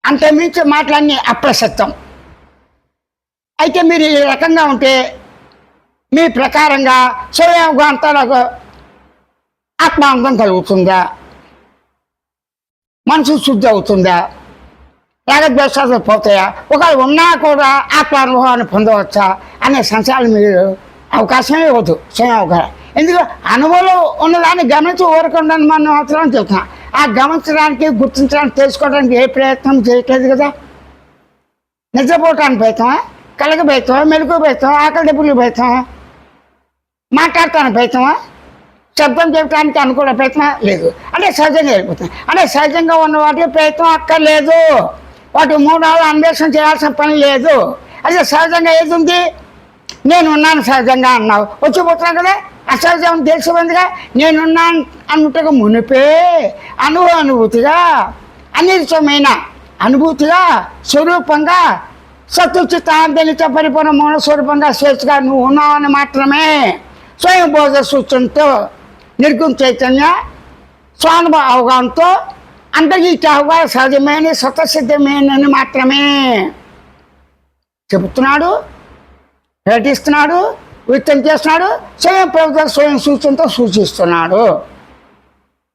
అంతకుమించి మాటలన్నీ అప్రసత్యం. అయితే మీరు ఈ రకంగా ఉంటే మీ ప్రకారంగా స్వయంగాంతలకు ఆత్మానందం కలుగుతుందా, మనసు శుద్ధి అవుతుందా, రాగద్వేషాలు పోతాయా, ఒకవేళ ఉన్నా కూడా ఆత్మానుభవాన్ని పొందవచ్చా అనే సంశయాలు మీరు అవకాశమే ఇవ్వద్దు స్వయం అవగాహన. ఎందుకు అనుభవంలో ఉన్నదాన్ని గమనించి ఊరకుండా మనం అవసరం చెప్తున్నాం. ఆ గమనించడానికి, గుర్తించడానికి, తెలుసుకోవడానికి ఏ ప్రయత్నం చేయట్లేదు కదా. నిద్రపోవటానికి ప్రయత్నమా, కలగ ప్రయత్నమా, మెలకు ప్రయత్నం, ఆకలి డబ్బులు ప్రయత్నమా, మాట్లాడటానికి ప్రయత్నమా, శబ్దం చెప్పడానికి అనుకూల ప్రయత్నం లేదు. అంటే సహజంగా వెళ్ళిపోతుంది. అంటే సహజంగా ఉన్న వాటికి ప్రయత్నం అక్కర్లేదు, వాటి మూడాలు అన్వేషణ చేయాల్సిన పని లేదు. అదే సహజంగా ఏది ఉంది, నేనున్నాను సహజంగా అన్నావు, వచ్చిపోతున్నావు కదా. అసహజం తెలిసిపోయిందిగా. నేనున్నాను అనుటకు మునిపే అనుభూతిగా, అనిర్చమైన అనుభూతిగా, స్వరూపంగా, సత్తుచిత్తాంతనిత్య పరిపూర్ణ మూల స్వరూపంగా స్వేచ్ఛగా నువ్వు ఉన్నావని మాత్రమే స్వయం బోధ సూచనతో నిర్గుణ చైతన్య స్వానుభవ అవగాహనతో అంతర్గీత అవగాహన సహజమైన స్వతసిద్ధమైనని మాత్రమే చెబుతున్నాడు, ప్రకటిస్తున్నాడు, వ్యక్తం చేస్తున్నాడు. స్వయం ప్రభుత్వ స్వయం సూచనతో సూచిస్తున్నాడు.